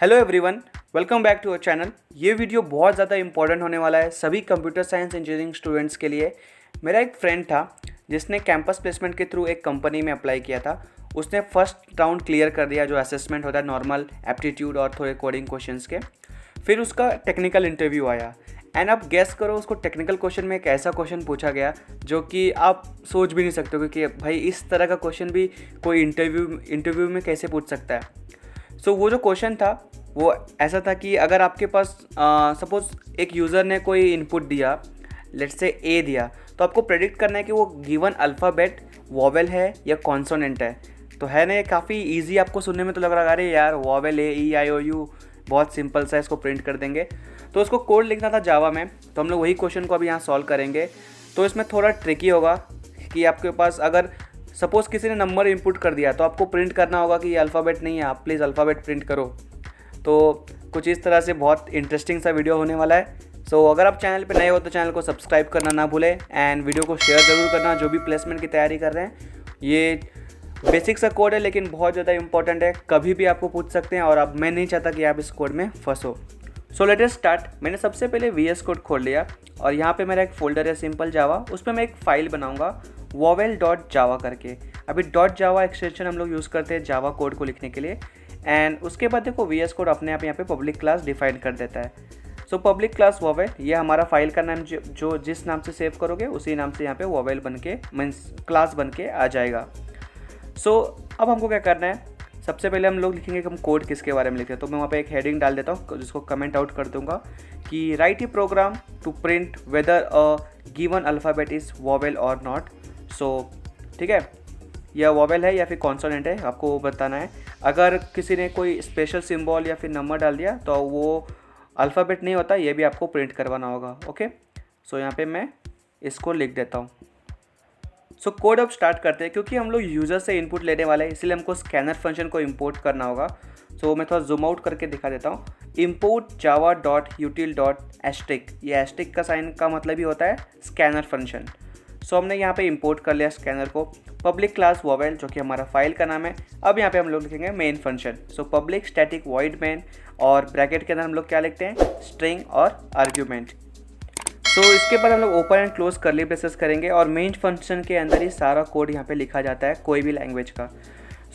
Hello everyone, welcome back to our channel. ये video बहुत ज़्यादा इंपॉर्टेंट होने वाला है सभी कंप्यूटर साइंस इंजीनियरिंग स्टूडेंट्स के लिए। मेरा एक फ्रेंड था जिसने कैंपस प्लेसमेंट के थ्रू एक कंपनी में अप्लाई किया था। उसने फर्स्ट राउंड क्लियर कर दिया, जो असेसमेंट होता है नॉर्मल एप्टीट्यूड और थोड़े कोडिंग क्वेश्चंस के। फिर उसका टेक्निकल इंटरव्यू आया एंड आप गेस करो उसको टेक्निकल क्वेश्चन में एक ऐसा क्वेश्चन पूछा गया जो कि आप सोच भी नहीं सकते हो कि भाई इस तरह का क्वेश्चन भी कोई इंटरव्यू में कैसे पूछ सकता है। सो वो जो क्वेश्चन था वो ऐसा था कि अगर आपके पास सपोज़ एक यूज़र ने कोई इनपुट दिया, लेट्स से ए दिया, तो आपको प्रेडिक्ट करना है कि वो गिवन अल्फ़ाबेट वॉवेल है या कॉन्सोनेंट है। तो है ना, ये काफ़ी इजी आपको सुनने में तो लग रहा है अरे यार वॉवेल है, ई आई ओ यू, बहुत सिंपल सा, इसको प्रिंट कर देंगे। तो उसको कोड लिखना था जावा में, तो हम लोग वही क्वेश्चन को अभी यहाँ सॉल्व करेंगे। तो इसमें थोड़ा ट्रिकी होगा कि आपके पास अगर सपोज़ किसी ने नंबर इनपुट कर दिया तो आपको प्रिंट करना होगा कि ये अल्फ़ाबेट नहीं है, आप प्लीज़ अल्फ़ाबेट प्रिंट करो। तो कुछ इस तरह से बहुत इंटरेस्टिंग सा वीडियो होने वाला है। सो अगर आप चैनल पे नए हो तो चैनल को सब्सक्राइब करना ना भूलें एंड वीडियो को शेयर ज़रूर करना। जो भी प्लेसमेंट की तैयारी कर रहे हैं, ये बेसिक सा कोड है लेकिन बहुत ज़्यादा इंपॉर्टेंट है, कभी भी आपको पूछ सकते हैं और अब मैं नहीं चाहता कि आप इस कोड में फंसो। So let us start. मैंने सबसे पहले VS कोड खोल लिया और यहाँ पे मेरा एक फ़ोल्डर है सिंपल जावा, उसमें मैं एक फ़ाइल बनाऊँगा vowel.java करके। अभी .java एक्सटेंशन हम लोग यूज़ करते हैं जावा कोड को लिखने के लिए। एंड उसके बाद देखो VS कोड अपने आप यहाँ पे पब्लिक क्लास डिफाइन कर देता है। सो पब्लिक क्लास वॉवेल, ये हमारा फाइल का नाम, जो जिस नाम से सेव करोगे उसी नाम से यहाँ पे वॉवेल बन के मीन्स क्लास बन के आ जाएगा। सो अब हमको क्या करना है, सबसे पहले हम लोग लिखेंगे कि हम कोड किसके बारे में लिखते हैं। तो मैं वहाँ पे एक हेडिंग डाल देता हूँ जिसको कमेंट आउट कर दूंगा कि write a program to print whether a given alphabet is vowel और नॉट। सो ठीक है, यह वॉवेल है या फिर कॉन्सोनेंट है, आपको बताना है। अगर किसी ने कोई स्पेशल सिंबल या फिर नंबर डाल दिया तो वो अल्फ़ाबेट नहीं होता, ये भी आपको प्रिंट करवाना होगा। ओके, सो यहाँ पे मैं इसको लिख देता हूँ। सो कोड अब स्टार्ट करते हैं। क्योंकि हम लोग यूज़र से इनपुट लेने वाले हैं इसलिए हमको स्कैनर फंक्शन को इंपोर्ट करना होगा। सो मैं थोड़ा जूम आउट करके दिखा देता हूँ। इम्पोर्ट java.util.asterisk, ये एस्टिक का साइन का मतलब ही होता है स्कैनर फंक्शन। सो हमने यहाँ पे इंपोर्ट कर लिया स्कैनर को। पब्लिक क्लास वॉवेल जो कि हमारा फाइल का नाम है। अब यहाँ पे हम लोग लिखेंगे main function. So public static void main, और ब्रैकेट के अंदर हम लोग क्या लिखते हैं, स्ट्रिंग और आर्ग्यूमेंट। सो इसके बाद हम लोग ओपन एंड क्लोज करली ब्रेसेस करेंगे और मेन फंक्शन के अंदर ही सारा कोड यहाँ पे लिखा जाता है कोई भी लैंग्वेज का।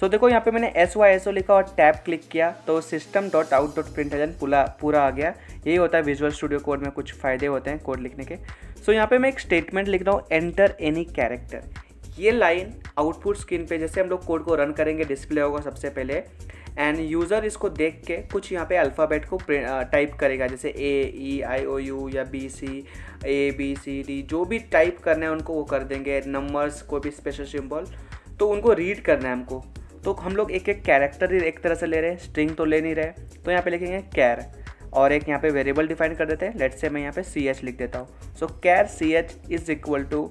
सो देखो यहाँ पे मैंने SYSO लिखा और टैब क्लिक किया तो system.out.println पूरा आ गया। यही होता है विजुअल स्टूडियो कोड में, कुछ फ़ायदे होते हैं कोड लिखने के। सो यहाँ पे मैं एक स्टेटमेंट लिख रहा हूँ, एंटर एनी कैरेक्टर। ये लाइन आउटपुट स्क्रीन पे जैसे हम लोग कोड को रन करेंगे डिस्प्ले होगा सबसे पहले, एंड यूज़र इसको देख के कुछ यहाँ पे अल्फ़ाबेट को टाइप करेगा, जैसे AEIOU या BC ABCD, जो भी टाइप करना है उनको वो कर देंगे। नंबर्स, कोई भी स्पेशल सिंबल, तो उनको रीड करना है हमको। तो हम लोग एक एक कैरेक्टर ही एक तरह से ले रहे हैं, स्ट्रिंग तो ले नहीं रहे। तो यहाँ पे लिखेंगे कैर और एक यहाँ पे वेरिएबल डिफाइन कर देते हैं। लेट्स से मैं यहाँ पे CH लिख देता हूँ। सो कैर CH इज़ इक्वल टू,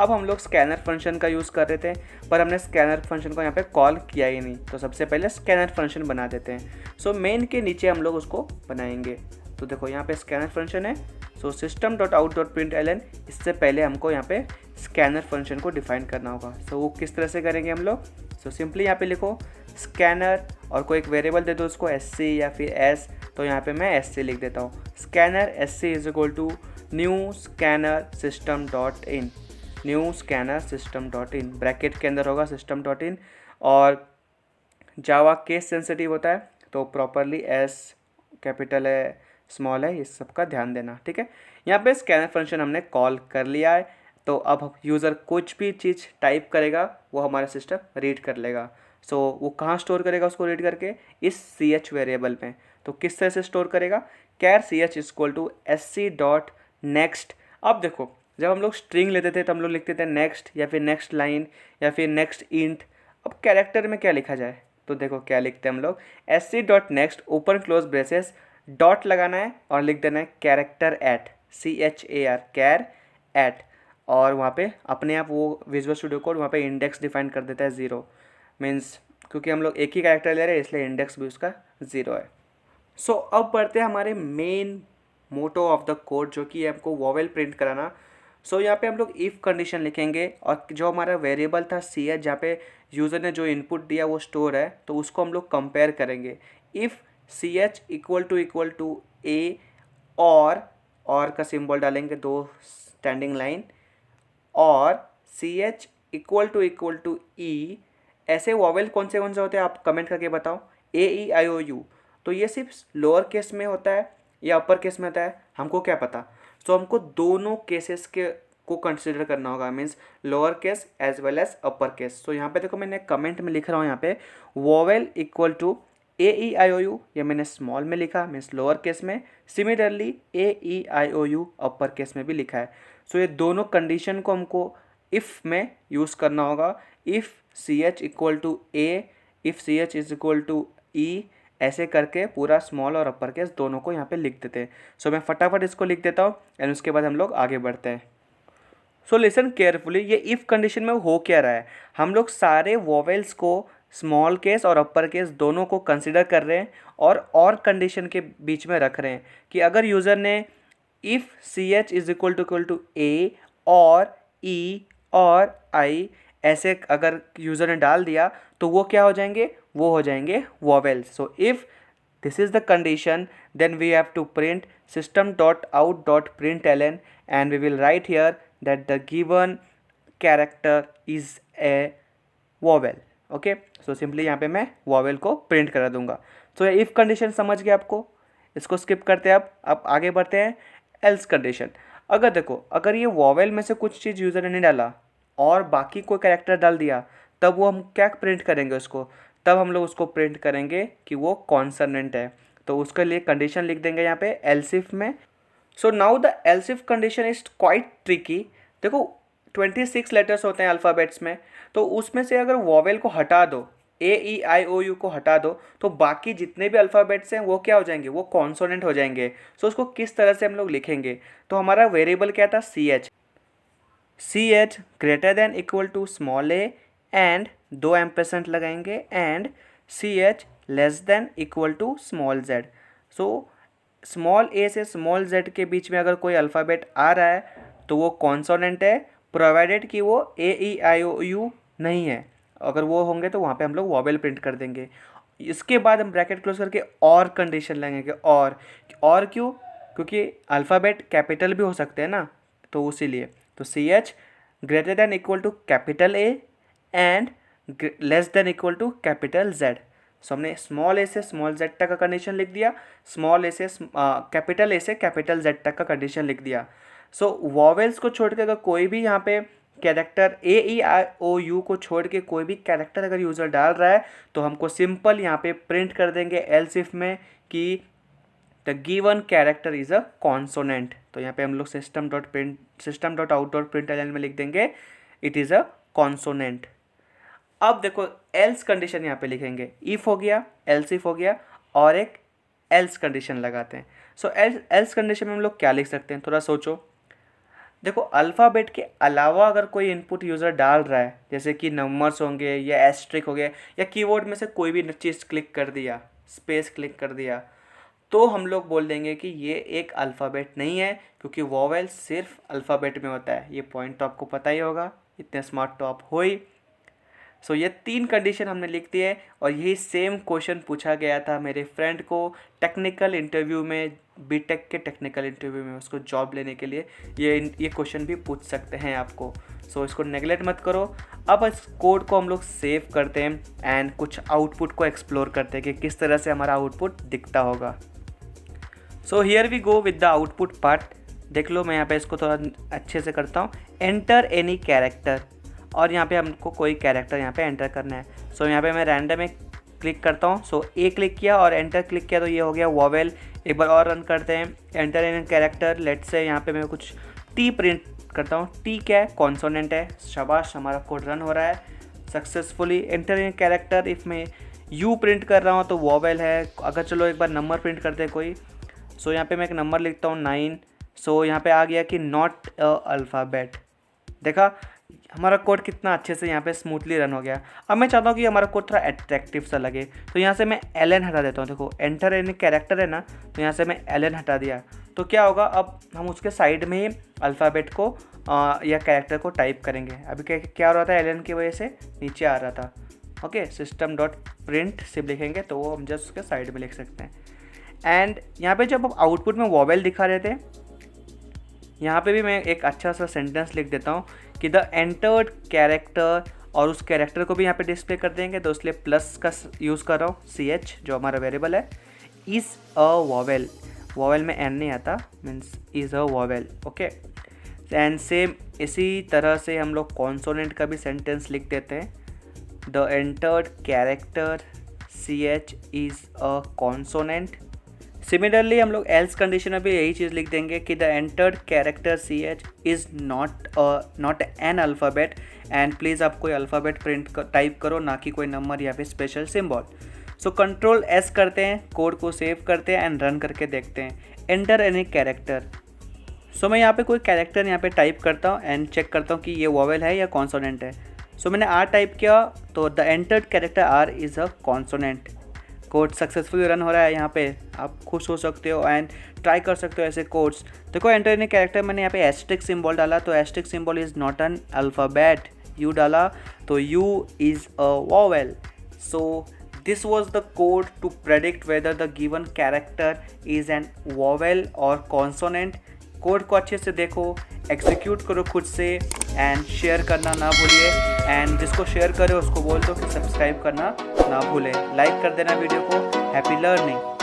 अब हम लोग स्कैनर फंक्शन का यूज़ कर रहे थे पर हमने स्कैनर फंक्शन को यहाँ पे कॉल किया ही नहीं, तो सबसे पहले स्कैनर फंक्शन बना देते हैं। सो मेन के नीचे हम लोग उसको बनाएंगे। तो देखो यहाँ पे स्कैनर फंक्शन है। सो system.out.println, इससे पहले हमको यहाँ पे स्कैनर फंक्शन को डिफाइन करना होगा। सो वो किस तरह से करेंगे हम लोग, सो सिंपली यहाँ पे लिखो स्कैनर और कोई एक वेरिएबल दे दो उसको SC या फिर S। तो यहाँ पे मैं SC लिख देता हूँ। Scanner SC is equal to new scanner system dot in, new scanner system dot in, bracket के अंदर होगा सिस्टम डॉट इन। और जावा केस सेंसिटिव होता है तो प्रॉपरली S कैपिटल है, स्मॉल है, इस सब का ध्यान देना। ठीक है, यहाँ पे स्कैनर फंक्शन हमने कॉल कर लिया है। तो अब यूज़र कुछ भी चीज़ टाइप करेगा वो हमारा सिस्टम रीड कर लेगा। सो वो कहाँ स्टोर करेगा उसको रीड करके, इस CH वेरिएबल में। तो किस तरह से स्टोर करेगा, char CH equal to SC dot next. अब देखो जब हम लोग स्ट्रिंग लेते थे तो हम लोग लिखते थे नेक्स्ट या फिर नेक्स्ट लाइन या फिर नेक्स्ट इंट। अब कैरेक्टर में क्या लिखा जाए, तो देखो क्या लिखते हैं हम लोग, SC dot next open close braces, dot लगाना है और लिख देना है character at, CHAR char at, और वहाँ पे अपने आप वो विजुअल स्टूडियो कोड वहाँ पे इंडेक्स डिफाइन कर देता है 0। मीन्स क्योंकि हम लोग एक ही कैरेक्टर ले रहे हैं इसलिए इंडेक्स भी उसका 0 है। सो अब बढ़ते हैं हमारे main motto of the code, जो कि हमको वॉवेल प्रिंट कराना। सो यहाँ पे हम लोग इफ़ कंडीशन लिखेंगे और जो हमारा वेरिएबल था CH, जहाँ पे यूज़र ने जो इनपुट दिया वो स्टोर है, तो उसको हम लोग कंपेयर करेंगे। If CH equal to A और का सिंबल डालेंगे, 2 स्टैंडिंग लाइन, और CH इक्वल टू E। ऐसे वॉवेल कौन से होते हैं आप कमेंट करके बताओ। AEIOU तो ये सिर्फ लोअर केस में होता है या अपर केस में होता है, हमको क्या पता। तो हमको दोनों केसेस के को कंसिडर करना होगा, means lower case as well as upper case. तो यहाँ पे देखो मैंने कमेंट में लिख रहा हूँ यहाँ पे वॉवेल इक्वल टू AEIOU, ये मैंने स्मॉल में लिखा मीन्स लोअर केस में, सिमिलरली AEIOU अपर केस में भी लिखा है। सो ये दोनों कंडीशन को हमको इफ़ में यूज़ करना होगा। If CH equal to A, if CH is equal to E, ऐसे करके पूरा स्मॉल और अपर केस दोनों को यहाँ पे लिख देते हैं। सो मैं फटाफट इसको लिख देता हूँ एंड उसके बाद हम लोग आगे बढ़ते हैं। सो लिसन केयरफुली, ये इफ़ कंडीशन में हो क्या रहा है, हम लोग सारे वोवेल्स को स्मॉल केस और अपर केस दोनों को कंसिडर कर रहे हैं और कंडीशन के बीच में रख रहे हैं कि अगर यूज़र ने if CH is equal to A और E और I ऐसे अगर यूज़र ने डाल दिया तो वो क्या हो जाएंगे, वो हो जाएंगे vowels. So if this is the condition, then we have to print system.out.println and we will write here that the given character is a vowel. Okay, so simply यहाँ पे मैं वॉवेल को प्रिंट करा दूंगा। सो इफ़ कंडीशन समझ गए आपको, इसको स्किप करते हैं। अब आगे बढ़ते हैं एल्स कंडीशन। अगर देखो, अगर ये वॉवेल में से कुछ चीज़ यूज़र ने नहीं डाला और बाकी कोई कैरेक्टर डाल दिया, तब वो हम क्या प्रिंट करेंगे उसको, तब हम लोग उसको प्रिंट करेंगे कि वो कॉन्सोनेंट है। तो उसके लिए कंडीशन लिख देंगे यहाँ पे एल्स इफ में। So now the L's if condition is quite tricky. देखो 26 लेटर्स होते हैं अल्फ़ाबेट्स में, तो उसमें से अगर वॉवेल को हटा दो, AEIOU को हटा दो, तो बाकी जितने भी अल्फ़ाबेट्स हैं वो क्या हो जाएंगे, वो कॉन्सोनेंट हो जाएंगे। सो उसको किस तरह से हम लोग लिखेंगे, तो हमारा वेरिएबल क्या था CH greater than equal to small a and 2 ampersand लगाएंगे and CH less than equal to small z। So small a से स्मॉल z के बीच में अगर कोई अल्फ़ाबेट आ रहा है तो वो कॉन्सोनेंट है, प्रोवाइडेड कि वो AEIOU नहीं है। अगर वो होंगे तो वहाँ पे हम लोग वॉवेल प्रिंट कर देंगे। इसके बाद हम ब्रैकेट क्लोज करके और कंडीशन लगेंगे, और क्यों, क्योंकि अल्फ़ाबेट कैपिटल भी हो सकते हैं ना, तो उसीलिए। तो CH greater than equal to capital A and less than equal to capital Z। So हमने स्मॉल a से स्मॉल z तक का कंडीशन लिख दिया, स्मॉल a से कैपिटल A से कैपिटल Z तक का कंडीशन लिख दिया। सो वॉवेल्स को छोड़ के अगर कोई भी यहाँ पे कैरेक्टर AEIOU को छोड़ के कोई भी कैरेक्टर अगर यूज़र डाल रहा है तो हमको सिंपल यहाँ पे प्रिंट कर देंगे एल्स इफ में कि the given character is a consonant. तो यहाँ पे हम लोग system.out.println में लिख देंगे इट इज़ अ कॉन्सोनेंट। अब देखो एल्स कंडीशन यहाँ पे लिखेंगे, इफ़ हो गया, एल्स इफ हो गया, और एक एल्स कंडीशन लगाते हैं। सो एल्स कंडीशन में हम लोग क्या लिख सकते हैं, थोड़ा सोचो। देखो अल्फ़ाबेट के अलावा अगर कोई इनपुट यूज़र डाल रहा है, जैसे कि नंबर्स होंगे या एस्ट्रिक हो गया या कीवर्ड में से कोई भी चीज़ क्लिक कर दिया, स्पेस क्लिक कर दिया, तो हम लोग बोल देंगे कि ये एक अल्फ़ाबेट नहीं है, क्योंकि वॉवेल सिर्फ अल्फ़ाबेट में होता है। ये पॉइंट तो आपको पता ही होगा, इतने स्मार्ट तो आप हो ही। सो ये 3 कंडीशन हमने लिख दी है, और यही सेम क्वेश्चन पूछा गया था मेरे फ्रेंड को टेक्निकल इंटरव्यू में, बीटेक के टेक्निकल इंटरव्यू में, उसको जॉब लेने के लिए ये क्वेश्चन भी पूछ सकते हैं आपको। सो इसको नेगलेक्ट मत करो। अब इस कोड को हम लोग सेव करते हैं एंड कुछ आउटपुट को एक्सप्लोर करते हैं कि किस तरह से हमारा आउटपुट दिखता होगा। So here we go with the output part. देख लो, मैं यहाँ पे इसको थोड़ा अच्छे से करता हूँ। एंटर एनी कैरेक्टर, और यहाँ पे हमको कोई कैरेक्टर यहाँ पे एंटर करना है। सो यहाँ पे मैं रैंडम में क्लिक करता हूँ। सो ए क्लिक किया और एंटर क्लिक किया तो ये हो गया वॉवेल। एक बार और रन करते हैं, एंटर एनी कैरेक्टर। लेट से यहाँ पे मैं कुछ टी प्रिंट करता हूँ। टी क्या है, कॉन्सोनेंट है। शाबाश, हमारा कोड रन हो रहा है successfully. Enter any character, if मैं यू प्रिंट कर रहा हूँ तो वॉवेल है। अगर चलो एक बार नंबर प्रिंट करते हैं कोई, सो यहाँ पे मैं एक नंबर लिखता हूँ 9। सो यहाँ पे आ गया कि नॉट अ अल्फ़ाबेट। देखा हमारा कोड कितना अच्छे से यहाँ पे स्मूथली रन हो गया। अब मैं चाहता हूँ कि हमारा कोड थोड़ा अट्रैक्टिव सा लगे, तो यहाँ से मैं एलन हटा देता हूँ। देखो एंटर एनी कैरेक्टर है ना, तो यहाँ से मैं एलन हटा दिया तो क्या होगा, अब हम उसके साइड में ही अल्फ़ाबेट को या कैरेक्टर को टाइप करेंगे। अभी क्या हो रहा था, एलन की वजह से नीचे आ रहा था, ओके, सिस्टम डॉट प्रिंट सिर्फ लिखेंगे तो वो हम जस्ट उसके साइड में लिख सकते हैं। एंड यहाँ पे जब हम आउटपुट में वॉवेल दिखा रहे थे, यहाँ पे भी मैं एक अच्छा सा सेंटेंस लिख देता हूँ कि द एंटर्ड कैरेक्टर, और उस कैरेक्टर को भी यहाँ पे डिस्प्ले कर देंगे, तो इसलिए प्लस का यूज़ कर रहा हूँ, CH जो हमारा वेरिएबल है, इज़ अ वॉवेल, वॉवेल में एन नहीं आता, means is a vowel. Okay, and same इसी तरह से हम लोग कॉन्सोनेंट का भी सेंटेंस लिख देते हैं, the entered character CH is a consonant. Similarly हम लोग एल्स कंडीशन में भी यही चीज़ लिख देंगे कि the entered character CH is not an alphabet, and please आप कोई अल्फ़ाबेट टाइप करो, ना कि कोई नंबर या फिर special symbol. So control S करते हैं, कोड को सेव करते हैं एंड रन करके देखते हैं, एंटर एनी कैरेक्टर। सो मैं यहाँ पे कोई कैरेक्टर यहाँ पे टाइप करता हूँ एंड चेक करता हूँ कि ये वॉवेल है या कॉन्सोनेंट है। सो मैंने R टाइप किया, तो the entered character R is a consonant. Code successfully run हो रहा है, यहाँ पे आप खुश हो सकते हो एंड ट्राई कर सकते हो ऐसे कोड्स। देखो एंटर एनी कैरेक्टर मैंने यहाँ पे एस्टेरिक सिंबल डाला, तो asterisk symbol is not an alphabet, U डाला तो U is a vowel. So this was the code to predict whether the given character is an vowel or consonant। Code को अच्छे से देखो, एग्जीक्यूट करो खुद से एंड शेयर करना ना भूलिए, एंड जिसको शेयर करे उसको बोल दो कि सब्सक्राइब करना ना भूले, लाइक कर देना वीडियो को। Happy learning.